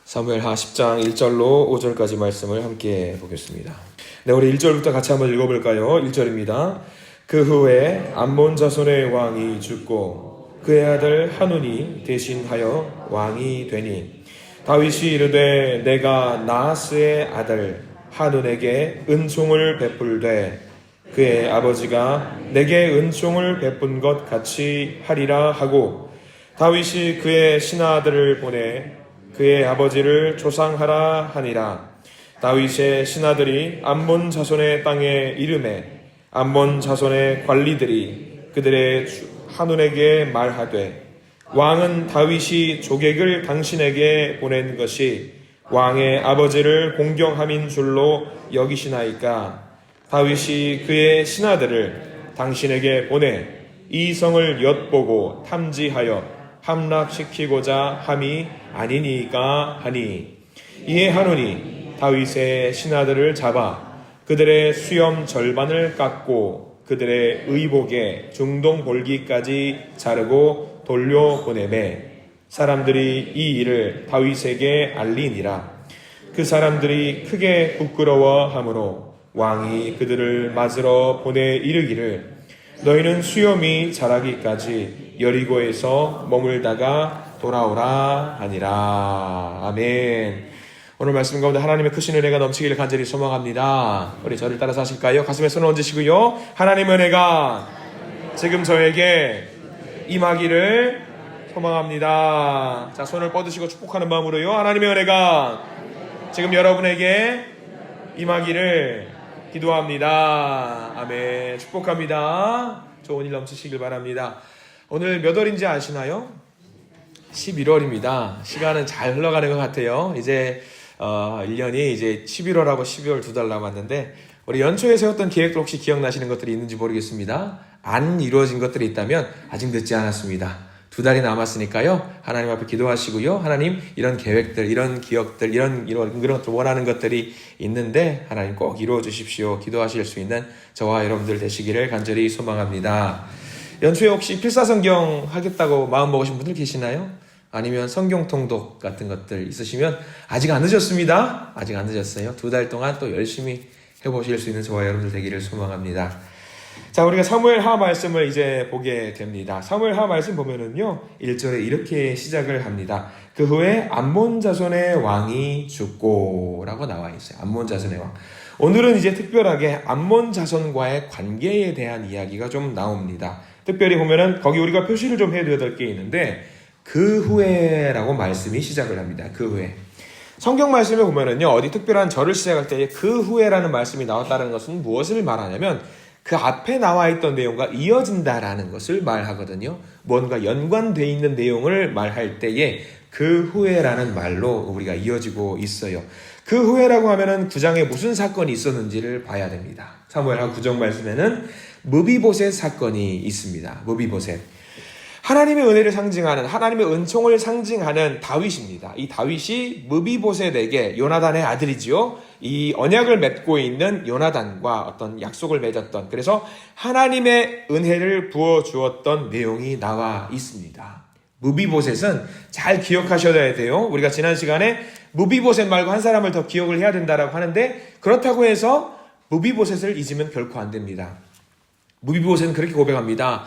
사무엘하 10장 1절로 5절까지 말씀을 함께 보겠습니다. 네, 우리 1절부터 같이 한번 읽어볼까요? 1절입니다. 그 후에 암몬 자손의 왕이 죽고 그의 아들 하눈이 대신하여 왕이 되니 다윗이 이르되 내가 나하스의 아들 하눈에게 은총을 베풀되 그의 아버지가 내게 은총을 베푼 것 같이 하리라 하고 다윗이 그의 신하들을 보내 그의 아버지를 조상하라 하니라. 다윗의 신하들이 암몬 자손의 땅에 이르매 암몬 자손의 관리들이 그들의 하눈에게 말하되 왕은 다윗이 조객을 당신에게 보낸 것이 왕의 아버지를 공경함인 줄로 여기시나이까. 다윗이 그의 신하들을 당신에게 보내 이 성을 엿보고 탐지하여 함락시키고자 함이 아니니까 하니 이에 하눈이 다윗의 신하들을 잡아 그들의 수염 절반을 깎고 그들의 의복에 중동 볼기까지 자르고 돌려보내매 사람들이 이 일을 다윗에게 알리니라. 그 사람들이 크게 부끄러워하므로 왕이 그들을 맞으러 보내 이르기를 너희는 수염이 자라기까지 여리고에서 머물다가 돌아오라 하니라. 아멘. 오늘 말씀 가운데 하나님의 크신 은혜가 넘치기를 간절히 소망합니다. 우리 저를 따라서 하실까요? 가슴에 손을 얹으시고요. 하나님의 은혜가 지금 저에게 임하기를 소망합니다. 자, 손을 뻗으시고 축복하는 마음으로요. 하나님의 은혜가 지금 여러분에게 임하기를 기도합니다. 아멘. 축복합니다. 좋은 일 넘치시길 바랍니다. 오늘 몇 월인지 아시나요? 11월입니다. 시간은 잘 흘러가는 것 같아요. 이제 1년이 이제 11월하고 12월 2달 남았는데 우리 연초에 세웠던 계획들 혹시 기억나시는 것들이 있는지 모르겠습니다. 안 이루어진 것들이 있다면 아직 늦지 않았습니다. 2달이 남았으니까요. 하나님 앞에 기도하시고요. 하나님 이런 계획들, 이런 기억들, 이런 것들 원하는 것들이 있는데 하나님 꼭 이루어 주십시오. 기도하실 수 있는 저와 여러분들 되시기를 간절히 소망합니다. 연초에 혹시 필사성경 하겠다고 마음 먹으신 분들 계시나요? 아니면 성경 통독 같은 것들 있으시면 아직 안 늦었습니다. 아직 안 늦었어요. 2달 동안 또 열심히 해보실 수 있는 저와 여러분들 되기를 소망합니다. 자, 우리가 사무엘하 말씀을 이제 보게 됩니다. 사무엘하 말씀 보면은요, 1절에 이렇게 시작을 합니다. 그 후에 암몬 자손의 왕이 죽고 라고 나와 있어요. 암몬 자손의 왕. 오늘은 이제 특별하게 암몬 자손과의 관계에 대한 이야기가 좀 나옵니다. 특별히 보면은 거기 우리가 표시를 좀 해둬야 될 게 있는데 그 후에라고 말씀이 시작을 합니다. 그 후에. 성경 말씀에 보면은요, 어디 특별한 절을 시작할 때 그 후에라는 말씀이 나왔다는 것은 무엇을 말하냐면 그 앞에 나와 있던 내용과 이어진다라는 것을 말하거든요. 뭔가 연관되어 있는 내용을 말할 때에 그 후에라는 말로 우리가 이어지고 있어요. 그 후에라고 하면은 9장에 무슨 사건이 있었는지를 봐야 됩니다. 사무엘하 9장 말씀에는 무비보셋 사건이 있습니다. 무비보셋. 하나님의 은혜를 상징하는, 하나님의 은총을 상징하는 다윗입니다. 이 다윗이 무비보셋에게, 요나단의 아들이지요, 이 언약을 맺고 있는 요나단과 어떤 약속을 맺었던, 그래서 하나님의 은혜를 부어주었던 내용이 나와 있습니다. 무비보셋은 잘 기억하셔야 돼요. 우리가 지난 시간에 무비보셋 말고 한 사람을 더 기억을 해야 된다라고 하는데, 그렇다고 해서 무비보셋을 잊으면 결코 안 됩니다. 무비보셋은 그렇게 고백합니다.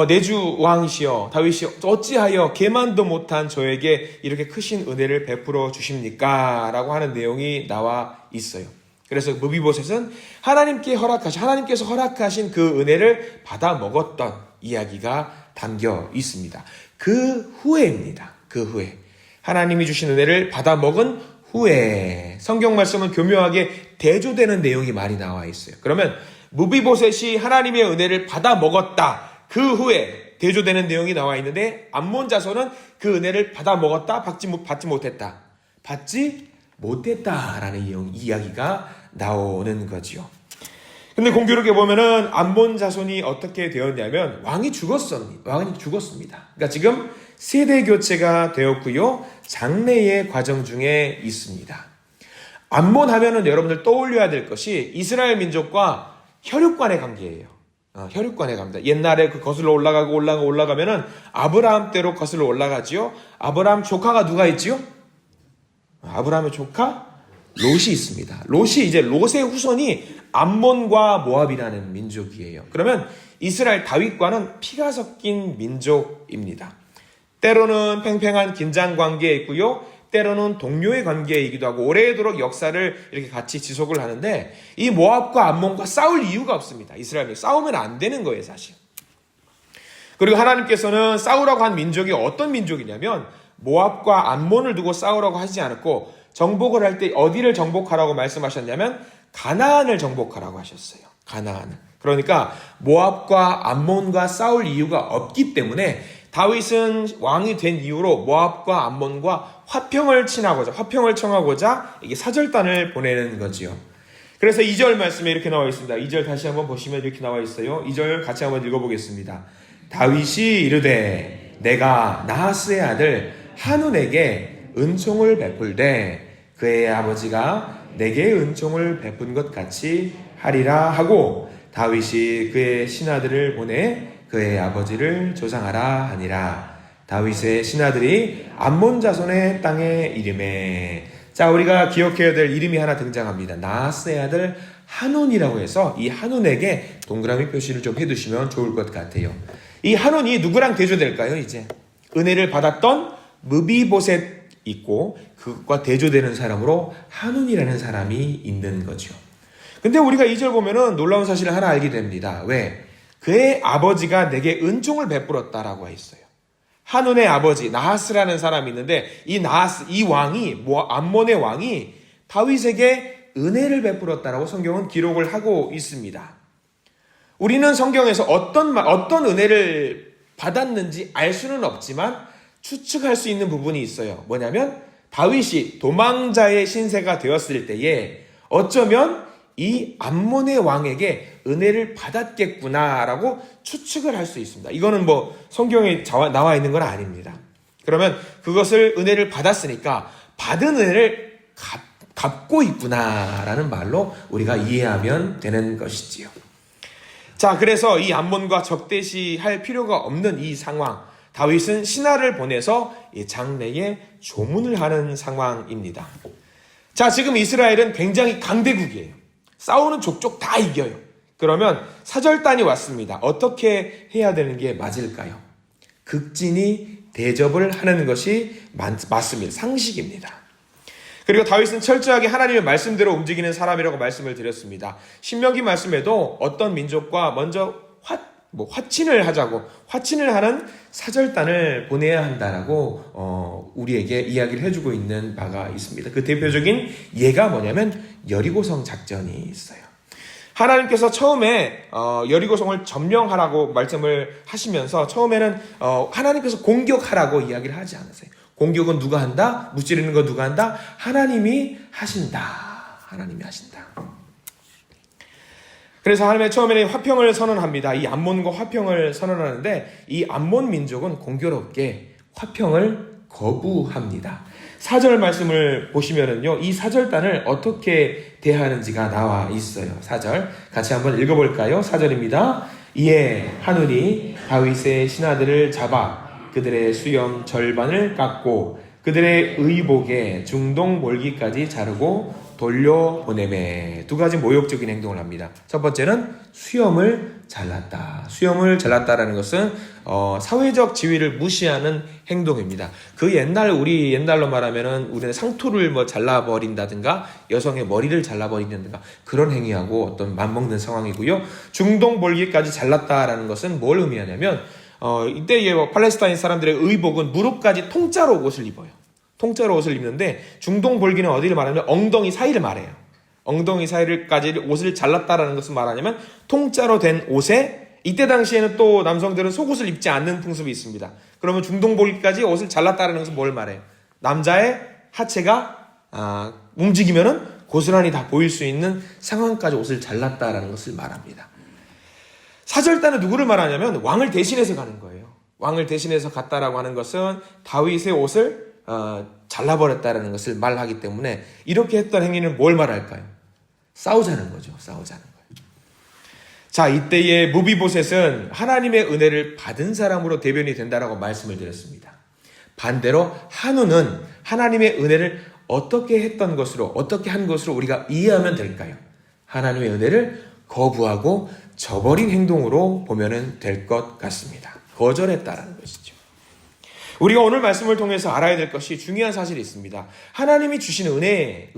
내주 왕이시여 다윗이 어찌하여 계만도 못한 저에게 이렇게 크신 은혜를 베풀어 주십니까? 라고 하는 내용이 나와 있어요. 그래서 무비보셋은 하나님께서 허락하신 그 은혜를 받아 먹었던 이야기가 담겨 있습니다. 그 후에입니다. 그 후에. 하나님이 주신 은혜를 받아 먹은 후에. 성경 말씀은 교묘하게 대조되는 내용이 많이 나와 있어요. 그러면 무비보셋이 하나님의 은혜를 받아 먹었다. 그 후에 대조되는 내용이 나와 있는데 암몬 자손은 그 은혜를 받아 먹었다, 받지 못했다. 받지 못했다라는 이야기가 나오는 거지요. 근데 공교롭게 보면은 암몬 자손이 어떻게 되었냐면 왕이 죽었습니다. 그러니까 지금 세대 교체가 되었고요. 장래의 과정 중에 있습니다. 암몬 하면은 여러분들 떠올려야 될 것이 이스라엘 민족과 혈육관의 관계예요. 혈육관에 갑니다. 옛날에 그 거슬러 올라가면은 아브라함 때로 거슬러 올라가지요. 아브라함 조카가 누가 있지요? 아브라함의 조카 롯이 있습니다. 롯이 이제 롯의 후손이 암몬과 모압이라는 민족이에요. 그러면 이스라엘 다윗과는 피가 섞인 민족입니다. 때로는 팽팽한 긴장 관계에 있고요. 때로는 동료의 관계이기도 하고 오래도록 역사를 이렇게 같이 지속을 하는데 이 모압과 암몬과 싸울 이유가 없습니다. 이스라엘이 싸우면 안 되는 거예요, 사실. 그리고 하나님께서는 싸우라고 한 민족이 어떤 민족이냐면 모압과 암몬을 두고 싸우라고 하지 않았고 정복을 할 때 어디를 정복하라고 말씀하셨냐면 가나안을 정복하라고 하셨어요. 가나안을. 그러니까 모압과 암몬과 싸울 이유가 없기 때문에 다윗은 왕이 된 이후로 모압과 암몬과 화평을 청하고자 이게 사절단을 보내는 거지요. 그래서 2절 말씀에 이렇게 나와 있습니다. 2절 다시 한번 보시면 이렇게 나와 있어요. 2절 같이 한번 읽어보겠습니다. 다윗이 이르되 내가 나하스의 아들 한운에게 은총을 베풀되 그의 아버지가 내게 은총을 베푼 것 같이 하리라 하고 다윗이 그의 신하들을 보내 그의 아버지를 조상하라 하니라. 다윗의 신하들이 암몬 자손의 땅에 이름에 자 우리가 기억해야 될 이름이 하나 등장합니다. 나하스의 아들 한운이라고 해서 이 한운에게 동그라미 표시를 좀 해두시면 좋을 것 같아요. 이 한운이 누구랑 대조될까요? 이제 은혜를 받았던 무비보셋 있고 그것과 대조되는 사람으로 한운이라는 사람이 있는 거죠. 근데 우리가 2절 보면은 놀라운 사실을 하나 알게 됩니다. 왜? 그의 아버지가 내게 은총을 베풀었다라고 했어요. 한운의 아버지 나하스라는 사람이 있는데 이 나하스 이 왕이 암몬의 왕이 다윗에게 은혜를 베풀었다라고 성경은 기록을 하고 있습니다. 우리는 성경에서 어떤 은혜를 받았는지 알 수는 없지만 추측할 수 있는 부분이 있어요. 뭐냐면 다윗이 도망자의 신세가 되었을 때에 어쩌면 이 암몬의 왕에게 은혜를 받았겠구나라고 추측을 할 수 있습니다. 이거는 뭐 성경에 나와 있는 건 아닙니다. 그러면 그것을 은혜를 받았으니까 받은 은혜를 갚고 있구나라는 말로 우리가 이해하면 되는 것이지요. 자, 그래서 이 암몬과 적대시할 필요가 없는 이 상황, 다윗은 신하를 보내서 이 장래에 조문을 하는 상황입니다. 자, 지금 이스라엘은 굉장히 강대국이에요. 싸우는 족족 다 이겨요. 그러면 사절단이 왔습니다. 어떻게 해야 되는 게 맞을까요? 극진히 대접을 하는 것이 맞습니다. 상식입니다. 그리고 다윗은 철저하게 하나님의 말씀대로 움직이는 사람이라고 말씀을 드렸습니다. 신명기 말씀에도 어떤 민족과 먼저 화친을 하는 사절단을 보내야 한다라고 우리에게 이야기를 해주고 있는 바가 있습니다. 그 대표적인 예가 뭐냐면 여리고성 작전이 있어요. 하나님께서 처음에 여리고성을 점령하라고 말씀을 하시면서 처음에는 하나님께서 공격하라고 이야기를 하지 않으세요. 공격은 누가 한다? 무찌르는 거 누가 한다? 하나님이 하신다. 하나님이 하신다. 그래서 하나님의 처음에는 화평을 선언합니다. 이 암몬과 화평을 선언하는데 이 암몬 민족은 공교롭게 화평을 거부합니다. 4절 말씀을 보시면은요, 이 사절단을 어떻게 대하는지가 나와 있어요. 4절 같이 한번 읽어볼까요? 4절입니다. 이에 한운이 다윗의 신하들을 잡아 그들의 수염 절반을 깎고 그들의 의복에 중동 몰기까지 자르고 돌려보내매. 두 가지 모욕적인 행동을 합니다. 첫 번째는 수염을 잘랐다. 수염을 잘랐다라는 것은 사회적 지위를 무시하는 행동입니다. 우리 옛날로 말하면은 우리는 상투를 잘라버린다든가 여성의 머리를 잘라버린다든가 그런 행위하고 어떤 맞먹는 상황이고요. 중동 몰기까지 잘랐다라는 것은 뭘 의미하냐면 이때의 팔레스타인 사람들의 의복은 무릎까지 통짜로 옷을 입어요. 통짜로 옷을 입는데 중동 볼기는 어디를 말하냐면 엉덩이 사이를 말해요. 엉덩이 사이를까지 옷을 잘랐다라는 것은 말하냐면 통짜로 된 옷에 이때 당시에는 또 남성들은 속옷을 입지 않는 풍습이 있습니다. 그러면 중동 볼기까지 옷을 잘랐다라는 것은 뭘 말해요? 남자의 하체가 움직이면은 고스란히 다 보일 수 있는 상황까지 옷을 잘랐다라는 것을 말합니다. 사절단은 누구를 말하냐면 왕을 대신해서 가는 거예요. 왕을 대신해서 갔다라고 하는 것은 다윗의 옷을 잘라버렸다라는 것을 말하기 때문에 이렇게 했던 행위는 뭘 말할까요? 싸우자는 거죠. 싸우자는 거예요. 자, 이때의 무비보셋은 하나님의 은혜를 받은 사람으로 대변이 된다라고 말씀을 드렸습니다. 반대로 한우는 하나님의 은혜를 어떻게 했던 것으로, 어떻게 한 것으로 우리가 이해하면 될까요? 하나님의 은혜를 거부하고 저버린 행동으로 보면 될 것 같습니다. 거절했다라는 것이죠. 우리가 오늘 말씀을 통해서 알아야 될 것이 중요한 사실이 있습니다. 하나님이 주신 은혜,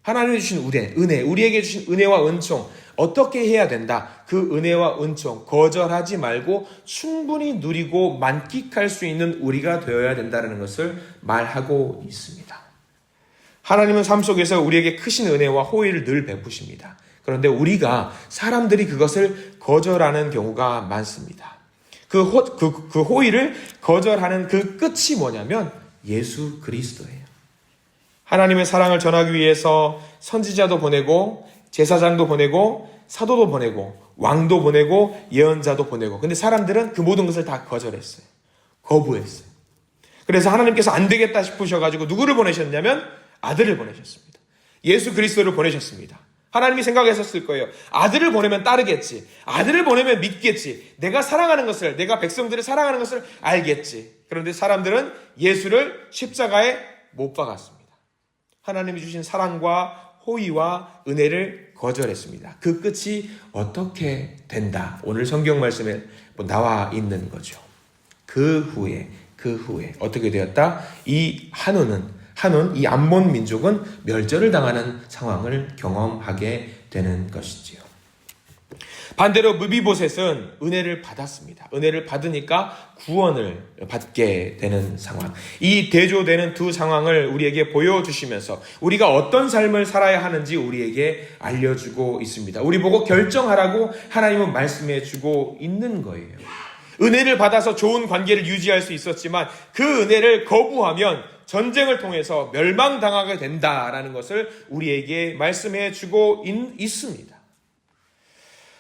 하나님이 주신 은혜, 우리에게 주신 은혜와 은총, 어떻게 해야 된다. 그 은혜와 은총 거절하지 말고 충분히 누리고 만끽할 수 있는 우리가 되어야 된다는 것을 말하고 있습니다. 하나님은 삶 속에서 우리에게 크신 은혜와 호의를 늘 베푸십니다. 그런데 우리가 사람들이 그것을 거절하는 경우가 많습니다. 그 호의를 거절하는 그 끝이 뭐냐면 예수 그리스도예요. 하나님의 사랑을 전하기 위해서 선지자도 보내고 제사장도 보내고 사도도 보내고 왕도 보내고 예언자도 보내고, 근데 사람들은 그 모든 것을 다 거절했어요. 거부했어요. 그래서 하나님께서 안 되겠다 싶으셔가지고 누구를 보내셨냐면 아들을 보내셨습니다. 예수 그리스도를 보내셨습니다. 하나님이 생각하셨을 거예요. 아들을 보내면 따르겠지. 아들을 보내면 믿겠지. 내가 사랑하는 것을, 내가 백성들을 사랑하는 것을 알겠지. 그런데 사람들은 예수를 십자가에 못 박았습니다. 하나님이 주신 사랑과 호의와 은혜를 거절했습니다. 그 끝이 어떻게 된다? 오늘 성경 말씀에 나와 있는 거죠. 그 후에 어떻게 되었다? 이 이 암몬 민족은 멸절을 당하는 상황을 경험하게 되는 것이지요. 반대로 무비보셋은 은혜를 받았습니다. 은혜를 받으니까 구원을 받게 되는 상황. 이 대조되는 두 상황을 우리에게 보여주시면서 우리가 어떤 삶을 살아야 하는지 우리에게 알려주고 있습니다. 우리 보고 결정하라고 하나님은 말씀해주고 있는 거예요. 은혜를 받아서 좋은 관계를 유지할 수 있었지만 그 은혜를 거부하면 전쟁을 통해서 멸망당하게 된다라는 것을 우리에게 말씀해주고 있습니다.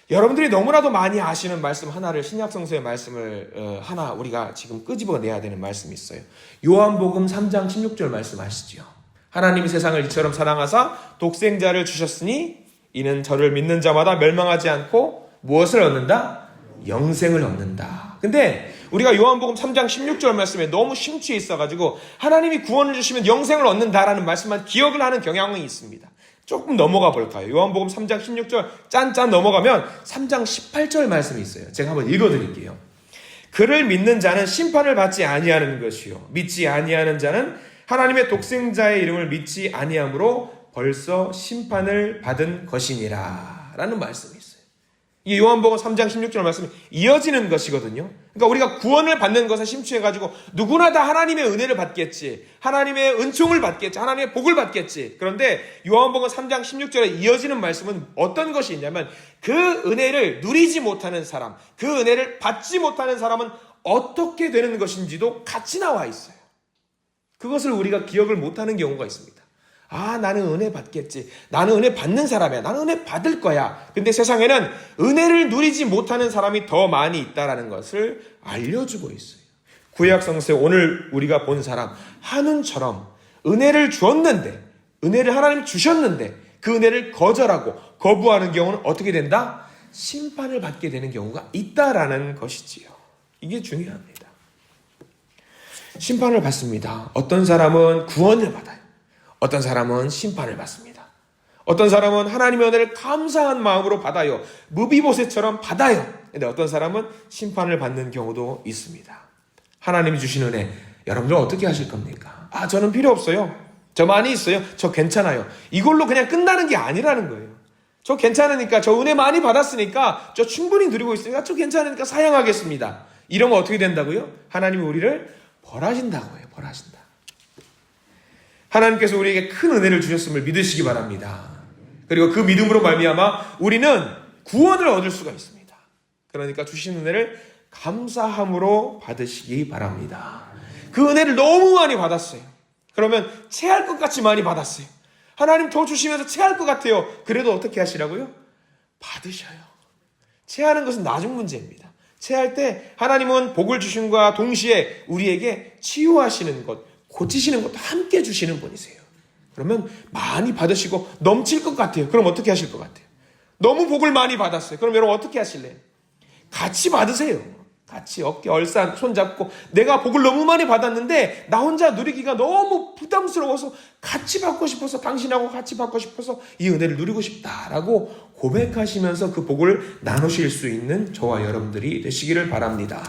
여러분들이 너무나도 많이 아시는 말씀 하나를, 신약성서의 말씀을 하나 우리가 지금 끄집어내야 되는 말씀이 있어요. 요한복음 3장 16절 말씀 아시죠? 하나님이 세상을 이처럼 사랑하사 독생자를 주셨으니 이는 저를 믿는 자마다 멸망하지 않고 무엇을 얻는다? 영생을 얻는다. 근데 우리가 요한복음 3장 16절 말씀에 너무 심취해 있어가지고 하나님이 구원을 주시면 영생을 얻는다라는 말씀만 기억을 하는 경향이 있습니다. 조금 넘어가 볼까요? 요한복음 3장 16절 짠짠 넘어가면 3장 18절 말씀이 있어요. 제가 한번 읽어드릴게요. 그를 믿는 자는 심판을 받지 아니하는 것이요 믿지 아니하는 자는 하나님의 독생자의 이름을 믿지 아니함으로 벌써 심판을 받은 것이니라 라는 말씀이 있어요. 이 요한복음 3장 16절 말씀이 이어지는 것이거든요. 그러니까 우리가 구원을 받는 것에 심취해가지고 누구나 다 하나님의 은혜를 받겠지, 하나님의 은총을 받겠지, 하나님의 복을 받겠지. 그런데 요한복음 3장 16절에 이어지는 말씀은 어떤 것이 있냐면 그 은혜를 누리지 못하는 사람, 그 은혜를 받지 못하는 사람은 어떻게 되는 것인지도 같이 나와 있어요. 그것을 우리가 기억을 못하는 경우가 있습니다. 아, 나는 은혜 받겠지. 나는 은혜 받는 사람이야. 나는 은혜 받을 거야. 근데 세상에는 은혜를 누리지 못하는 사람이 더 많이 있다는 것을 알려주고 있어요. 구약 성서에 오늘 우리가 본 사람 한운처럼 은혜를 주었는데, 은혜를 하나님 주셨는데 그 은혜를 거절하고 거부하는 경우는 어떻게 된다? 심판을 받게 되는 경우가 있다라는 것이지요. 이게 중요합니다. 심판을 받습니다. 어떤 사람은 구원을 받아요. 어떤 사람은 심판을 받습니다. 어떤 사람은 하나님의 은혜를 감사한 마음으로 받아요. 무비보셋처럼 받아요. 근데 어떤 사람은 심판을 받는 경우도 있습니다. 하나님이 주신 은혜, 여러분들 어떻게 하실 겁니까? 아, 저는 필요 없어요. 저 많이 있어요. 저 괜찮아요. 이걸로 그냥 끝나는 게 아니라는 거예요. 저 괜찮으니까, 저 은혜 많이 받았으니까, 저 충분히 누리고 있으니까, 저 괜찮으니까 사양하겠습니다. 이러면 어떻게 된다고요? 하나님이 우리를 벌하신다고 해요. 벌하신다. 하나님께서 우리에게 큰 은혜를 주셨음을 믿으시기 바랍니다. 그리고 그 믿음으로 말미암아 우리는 구원을 얻을 수가 있습니다. 그러니까 주신 은혜를 감사함으로 받으시기 바랍니다. 그 은혜를 너무 많이 받았어요. 그러면 체할 것 같이 많이 받았어요. 하나님 더 주시면서 체할 것 같아요. 그래도 어떻게 하시라고요? 받으셔요. 체하는 것은 나중 문제입니다. 체할 때 하나님은 복을 주심과 동시에 우리에게 치유하시는 것, 고치시는 것도 함께 주시는 분이세요. 그러면 많이 받으시고 넘칠 것 같아요. 그럼 어떻게 하실 것 같아요? 너무 복을 많이 받았어요. 그럼 여러분 어떻게 하실래요? 같이 받으세요. 같이 어깨 얼싸 손잡고 내가 복을 너무 많이 받았는데 나 혼자 누리기가 너무 부담스러워서 같이 받고 싶어서 당신하고 같이 받고 싶어서 이 은혜를 누리고 싶다라고 고백하시면서 그 복을 나누실 수 있는 저와 여러분들이 되시기를 바랍니다.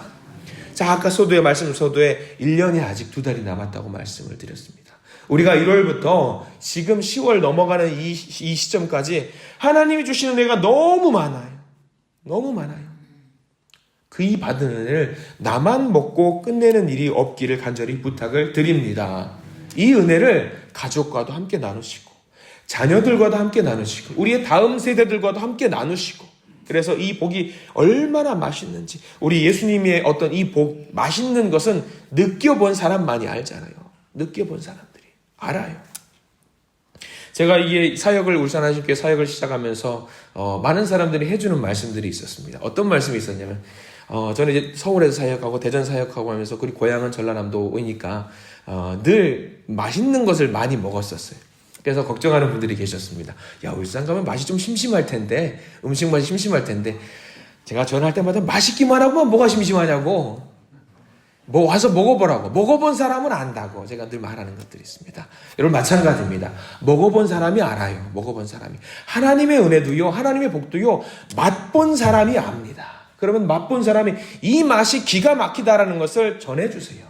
자, 아까 서두에 1년이 아직 2달이 남았다고 말씀을 드렸습니다. 우리가 1월부터 지금 10월 넘어가는 이 시점까지 하나님이 주시는 은혜가 너무 많아요. 너무 많아요. 그 이 받은 은혜를 나만 먹고 끝내는 일이 없기를 간절히 부탁을 드립니다. 이 은혜를 가족과도 함께 나누시고 자녀들과도 함께 나누시고 우리의 다음 세대들과도 함께 나누시고 그래서 이 복이 얼마나 맛있는지 우리 예수님의 어떤 이 복 맛있는 것은 느껴본 사람만이 알잖아요. 느껴본 사람들이 알아요. 제가 이게 울산하신교회 사역을 시작하면서 많은 사람들이 해주는 말씀들이 있었습니다. 어떤 말씀이 있었냐면 저는 이제 서울에서 사역하고 대전 사역하고 하면서 그리고 고향은 전라남도이니까 늘 맛있는 것을 많이 먹었었어요. 그래서 걱정하는 분들이 계셨습니다. 야, 울산 가면 맛이 좀 심심할 텐데 음식 맛이 심심할 텐데 제가 전화할 때마다 맛있기만 하고만 뭐가 심심하냐고 뭐 와서 먹어보라고 먹어본 사람은 안다고 제가 늘 말하는 것들이 있습니다. 여러분 마찬가지입니다. 먹어본 사람이 알아요. 먹어본 사람이 하나님의 은혜도요 하나님의 복도요 맛본 사람이 압니다. 그러면 맛본 사람이 이 맛이 기가 막히다라는 것을 전해주세요.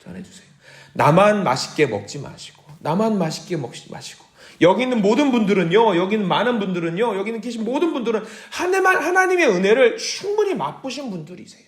전해주세요. 나만 맛있게 먹지 마시고 나만 맛있게 먹지 마시고 여기 있는 모든 분들은요 여기 있는 많은 분들은요 여기 있는 계신 모든 분들은 하나님의 은혜를 충분히 맛보신 분들이세요.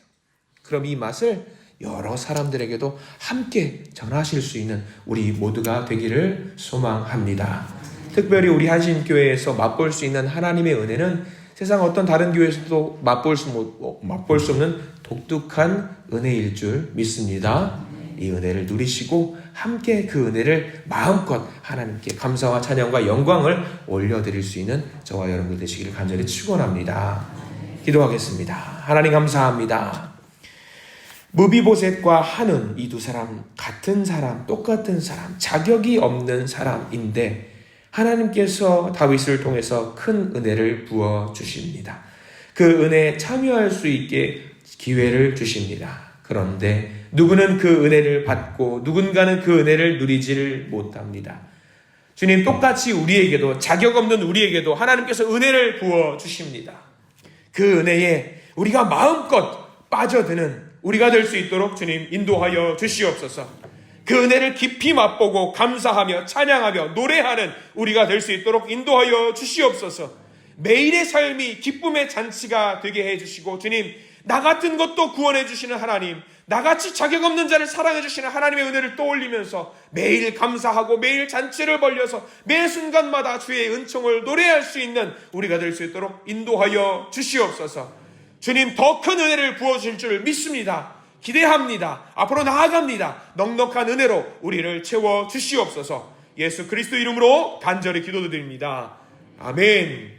그럼 이 맛을 여러 사람들에게도 함께 전하실 수 있는 우리 모두가 되기를 소망합니다. 특별히 우리 한신교회에서 맛볼 수 있는 하나님의 은혜는 세상 어떤 다른 교회에서도 맛볼 수 없는 독특한 은혜일 줄 믿습니다. 이 은혜를 누리시고 함께 그 은혜를 마음껏 하나님께 감사와 찬양과 영광을 올려드릴 수 있는 저와 여러분들 되시기를 간절히 축원합니다. 기도하겠습니다. 하나님 감사합니다. 무비보셋과 한은 이 두 사람 같은 사람, 똑같은 사람, 자격이 없는 사람인데 하나님께서 다윗을 통해서 큰 은혜를 부어 주십니다. 그 은혜에 참여할 수 있게 기회를 주십니다. 그런데 누구는 그 은혜를 받고 누군가는 그 은혜를 누리지를 못합니다. 주님 똑같이 우리에게도 자격 없는 우리에게도 하나님께서 은혜를 부어 주십니다. 그 은혜에 우리가 마음껏 빠져드는 우리가 될 수 있도록 주님 인도하여 주시옵소서. 그 은혜를 깊이 맛보고 감사하며 찬양하며 노래하는 우리가 될 수 있도록 인도하여 주시옵소서. 매일의 삶이 기쁨의 잔치가 되게 해주시고 주님 나 같은 것도 구원해 주시는 하나님, 나같이 자격 없는 자를 사랑해 주시는 하나님의 은혜를 떠올리면서 매일 감사하고 매일 잔치를 벌려서 매 순간마다 주의 은총을 노래할 수 있는 우리가 될 수 있도록 인도하여 주시옵소서. 주님 더 큰 은혜를 부어주실 줄 믿습니다. 기대합니다. 앞으로 나아갑니다. 넉넉한 은혜로 우리를 채워 주시옵소서. 예수 그리스도 이름으로 간절히 기도드립니다. 아멘.